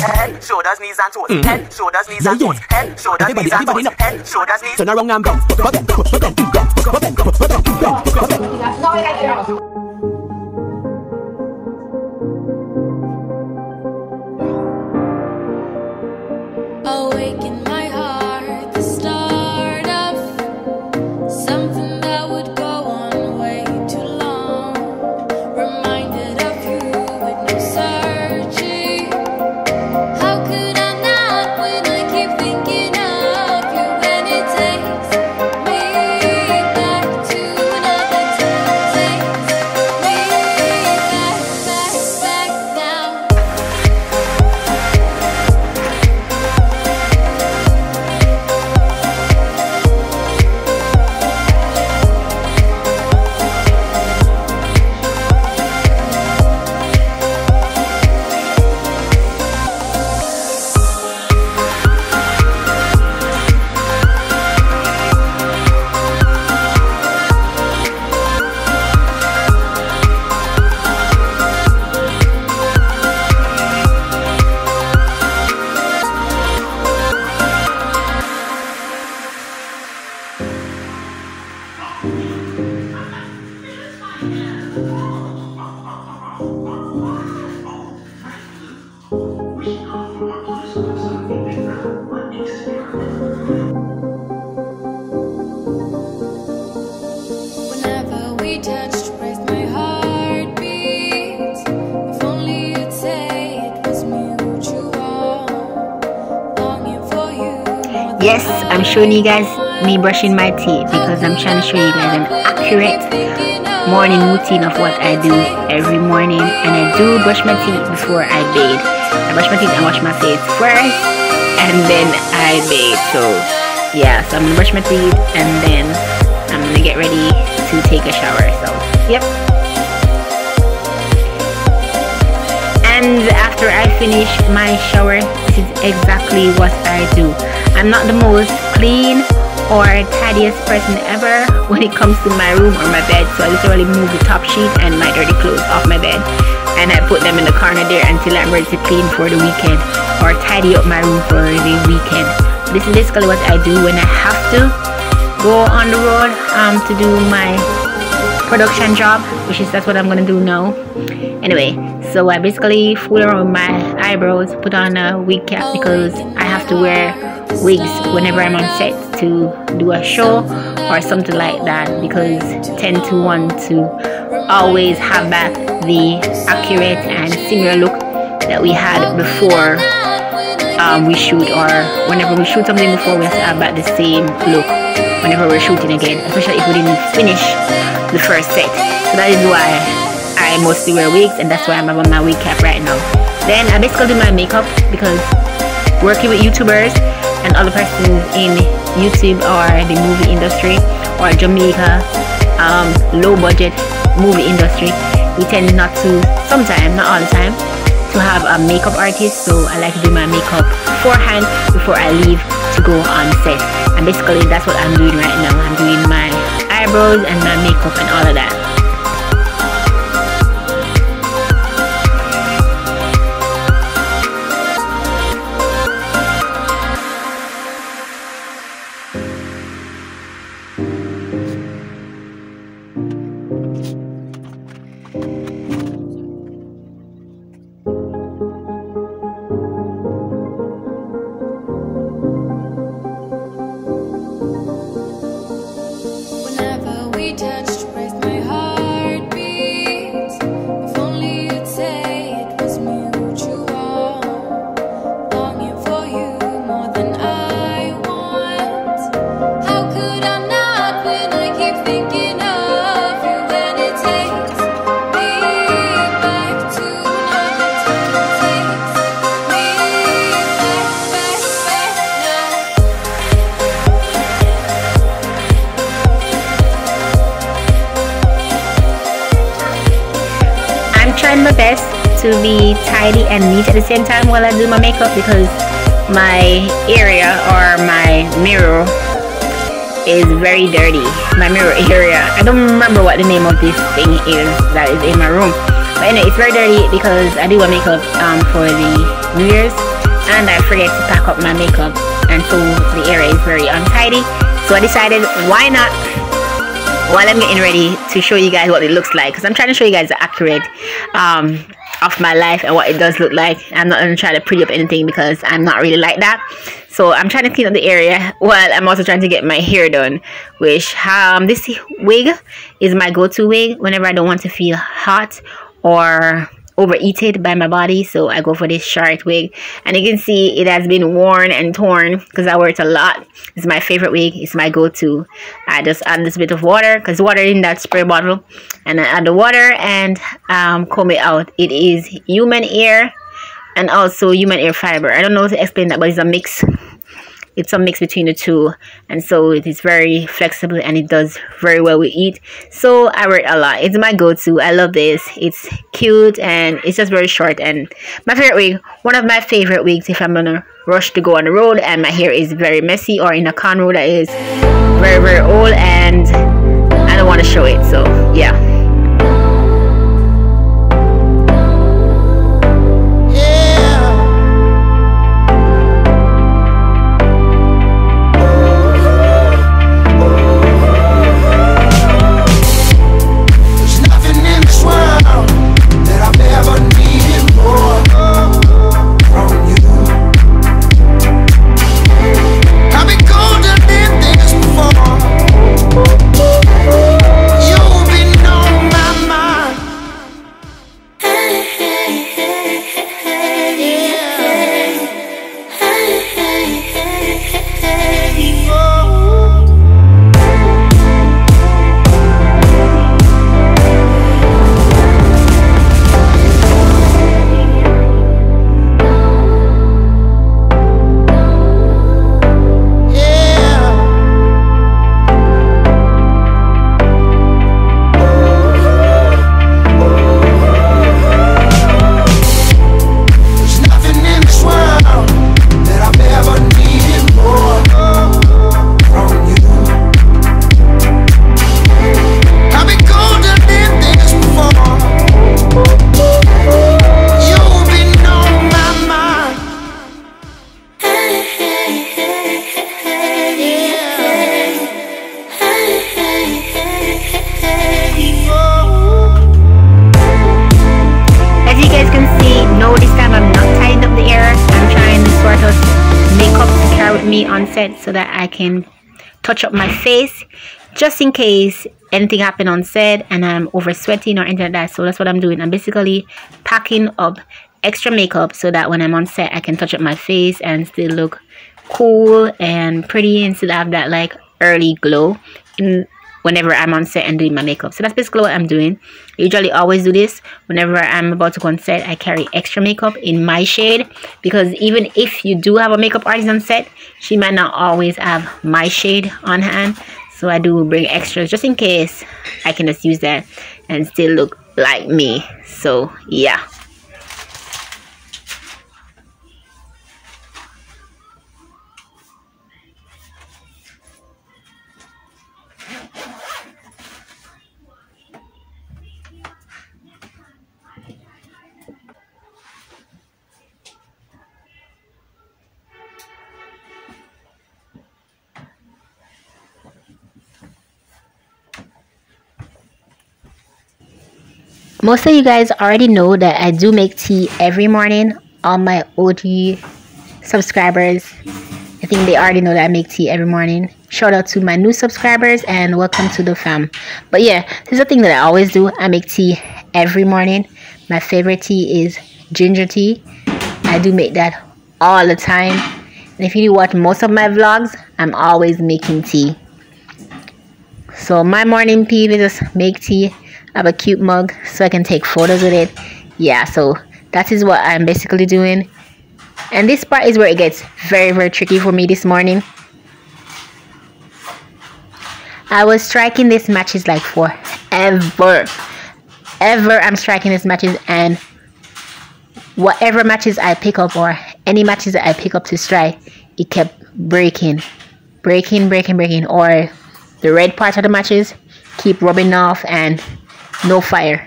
Head, shoulders, knees and toes. Head, shoulders, knees and toes. Head, shoulders, knees and toes. Head, shoulders, knees. Turn around and bounce. Awake in my heart, the start of something that would go on way too long. Reminded of you with no searching. How could I not when I keep thinking of you? And it takes me back to another time. Takes me back now. Whenever we touched, raised my heartbeat. If only you'd say it was mutual. Longing for you. Yes, I'm showing you guys me brushing my teeth because I'm trying to show you guys an accurate morning routine of what I do every morning. And I do brush my teeth before I bathe. I brush my teeth and wash my face first, and then I bathe. So yeah, so I'm gonna brush my teeth and then I'm gonna get ready to take a shower. So yep. And after I finish my shower, this is exactly what I do. I'm not the most clean or tidiest person ever when it comes to my room or my bed, so I literally move the top sheet and my dirty clothes off my bed and I put them in the corner there until I'm ready to clean for the weekend or tidy up my room for the weekend. This is basically what I do when I have to go on the road to do my production job, which is that's what I'm gonna do now. Anyway, so I basically fool around with my eyebrows, put on a wig cap because I have to wear wigs whenever I'm on set to do a show or something like that, because tend to want to always have back the accurate and similar look that we had before we shoot, or whenever we shoot something before, we have to have back the same look whenever we're shooting again, especially if we didn't finish the first set. So that is why I mostly wear wigs, and that's why I'm on my wig cap right now. Then I basically do my makeup because working with YouTubers and other persons in YouTube or the movie industry or Jamaica, low budget movie industry, we tend not to, sometimes, not all the time, to have a makeup artist. So I like to do my makeup beforehand before I leave to go on set. And basically that's what I'm doing right now. I'm doing my eyebrows and my makeup and all of that. We touched, raised my heartbeat. If only you'd say it was mutual. Longing for you more than I want. How could I not when I keep thinking of you? And it takes me back to another time. Takes me back now. Trying my best to be tidy and neat at the same time while I do my makeup, because my area or my mirror is very dirty. My mirror area, I don't remember what the name of this thing is that is in my room, but anyway, it's very dirty because I do my makeup for the New Year's forget to pack up my makeup, and so the area is very untidy. So I decided, why not, while I'm getting ready, to show you guys what it looks like, because I'm trying to show you guys the accurate of my life and what it does look like. I'm not going to try to pretty up anything because I'm not really like that. So I'm trying to clean up the area while I'm also trying to get my hair done, which this wig is my go-to wig whenever I don't want to feel hot or overheated by my body. So I go for this short wig, and you can see it has been worn and torn because I wear it a lot. It's my favorite wig. It's my go-to. I just add this bit of water, because water in that spray bottle, and I add the water and comb it out. It is human hair and also human hair fiber. I don't know how to explain that, but it's a mix. It's a mix between the two, and so it is very flexible and it does very well with it. So I wear it a lot. It's my go-to. I love this. It's cute and it's just very short, and my favorite wig, one of my favorite wigs if I'm gonna rush to go on the road and my hair is very messy, or in a cornrow that is very, very old and I don't want to show it. So yeah. On set so that I can touch up my face just in case anything happen on set and I'm over sweating or anything like that. So that's what I'm doing. I'm basically packing up extra makeup so that when I'm on set I can touch up my face and still look cool and pretty and still have that like early glow whenever I'm on set and doing my makeup. So that's basically what I'm doing. I usually always do this whenever I'm about to go on set. I carry extra makeup in my shade, because even if you do have a makeup artist on set, she might not always have my shade on hand. So I do bring extras just in case I can just use that and still look like me. So yeah. Most of you guys already know that I do make tea every morning. All my OG subscribers, I think they already know that I make tea every morning. Shout out to my new subscribers and welcome to the fam. But yeah, this is the thing that I always do. I make tea every morning. My favorite tea is ginger tea. I do make that all the time. And if you watch most of my vlogs, I'm always making tea. So my morning peeve is just make tea. I have a cute mug so I can take photos with it. Yeah, so that is what I'm basically doing. And this part is where it gets very, very tricky for me this morning. I was striking these matches like forever. I'm striking these matches, and whatever matches I pick up or any matches that I pick up to strike, it kept breaking. Or the red part of the matches keep rubbing off and no fire.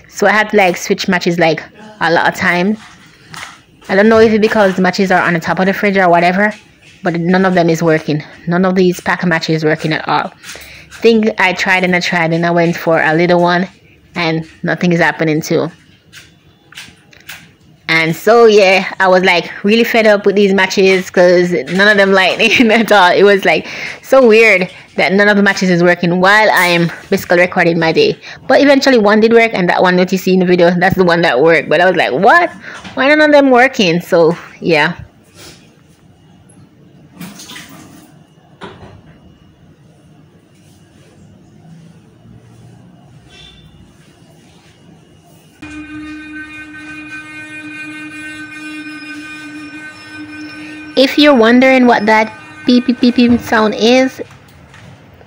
So I had to like switch matches like a lot of times. I don't know if it's because the matches are on the top of the fridge or whatever, but none of them is working. None of these pack of matches is working at all. Think I tried and I went for a little one, and nothing is happening too. And so yeah, I was like really fed up with these matches because none of them lightning at all. It was like so weird that none of the matches is working while I am basically recording my day. But eventually one did work, and that one that you see in the video, that's the one that worked. But I was like, what? Why none of them working? So yeah. If you're wondering what that beep beep beep beep sound is,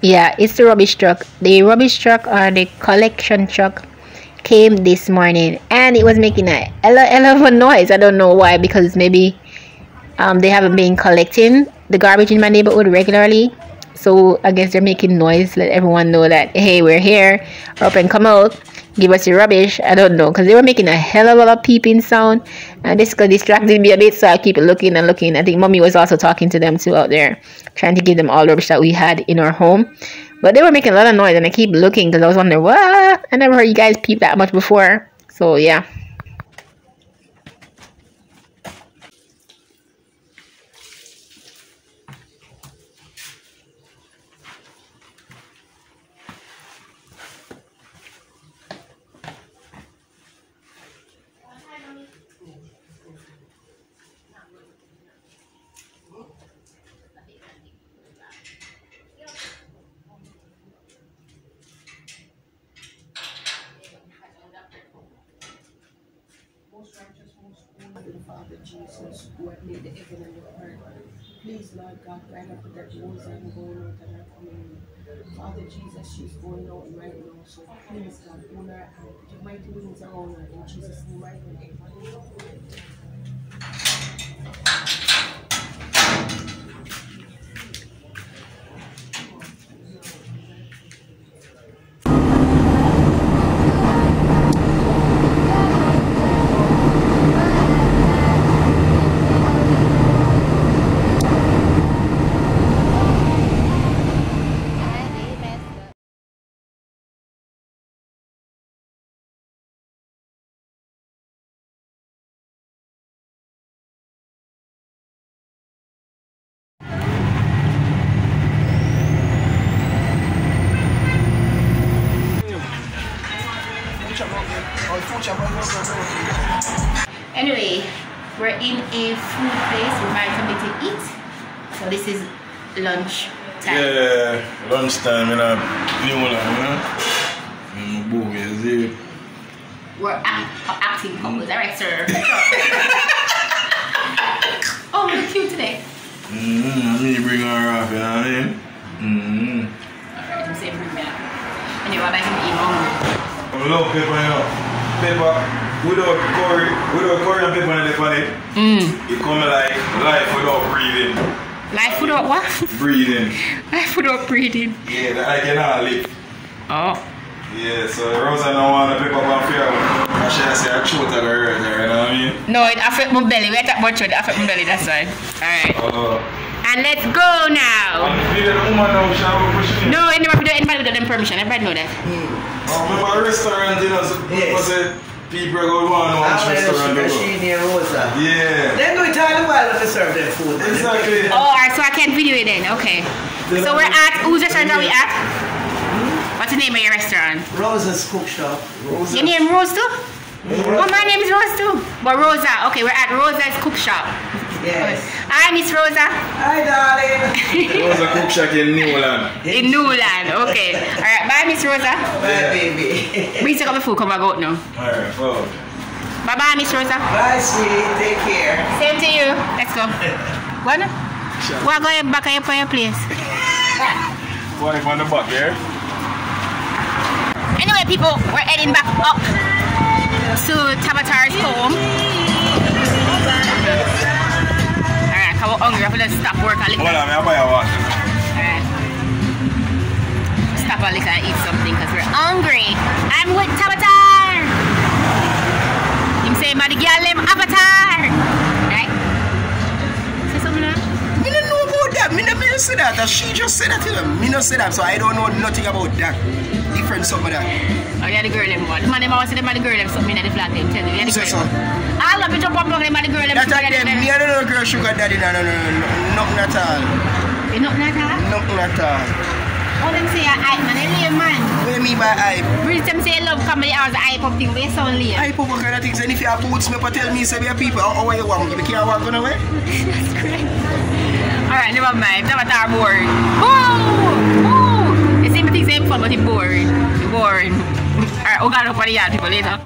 yeah, it's the rubbish truck. The rubbish truck or the collection truck came this morning, and it was making a hell of a noise. I don't know why, because maybe they haven't been collecting the garbage in my neighborhood regularly. So I guess they're making noise, let everyone know that, hey, we're here, up and come out, give us your rubbish. I don't know, because they were making a hell of a lot of peeping sound, and this distracted me a bit, so I keep looking and looking. I think mommy was also talking to them too out there, trying to give them all the rubbish that we had in our home. But they were making a lot of noise, and I keep looking because I was wondering, what? I never heard you guys peep that much before. So yeah. Father Jesus, who had made the heaven and the earth. Please, Lord God, guide her with that rose and going out and her coming in. Father Jesus, she's going out right now, so please, God, hold her and put your mighty wings around her in Jesus' name, right now. Anyway, we're in a food place. We're buying something to eat. So this is lunch time. Yeah, lunchtime in a new one, you know. We're acting couples, alright, sir. Oh, we're cute today. I mean, bring her off, you know what I mean? Alright, I'm saying bring me up. Anyway, we're back in the evening. I love pepper, you know. Pepper without curry and pepper on it. It comes like life without breathing. Life without what? Breathing. Life without breathing. Yeah, I cannot live. Oh. Yeah, so Rosa don't want to pick up on fear. I should say I shoot at her, you know what I mean? No, it affects my belly. We're talking about it affects my belly, that's why. Alright. And let's go now. No, anybody without them permission. Everybody know that. Remember a restaurant, you know, yes. People go on which restaurant they go. Rosa. Yeah. They do it all the while when they serve their food. Exactly. Oh, alright, so I can video it then. Okay. So we're at, whose restaurant are we at? What's the name of your restaurant? Rosa's Cook Shop. Rosa. Your name Rose too? Oh, my name is Rose too. But Rosa, okay, we're at Rosa's Cook Shop. Yes. Hi, Miss Rosa. Hi, darling. Rosa Cook Shop in Newland. In Newland, okay. Alright, bye, Miss Rosa. Bye, baby. Please take up the food, come back out now. Alright, well. Bye bye, Miss Rosa. Bye, sweetie. Take care. Same to you. Let's go. What? We're going back on your place. Wife on the back here. Anyway, people, we're heading back up to Tabatar's home. Alright, I'm hungry. I'm going to stop work a little. Hold on, I'll buy a water. Alright. Stop a little and eat something because we're hungry. I'm with Tabatar. Him saying, but the girl named Avatar. say that. She just said that to them. Me not say that, so I don't know nothing about that. Different something like that. Oh, yeah, the girl them one. The man them always say them are the girl them something in the flat them. Tell you, yeah, the girl. All of it jump up on them are the girl them. That's like them. Me I don't know girl sugar daddy. No. Nothing at all. You nothing at all? Nothing at all. Oh, them say you're hype, man. They lame, man. What do you mean by hype? British them say love comedy hours, hype up thing, but you sound lame. Hype up what kind of things? And if you have boots, me tell me, say, people, how you want me? You can't walk on the way? That's great. Alright, never mind. Never that boring. Woo! You see me think it's fun, but it's boring. It's boring. Alright, we'll go for the yard people later.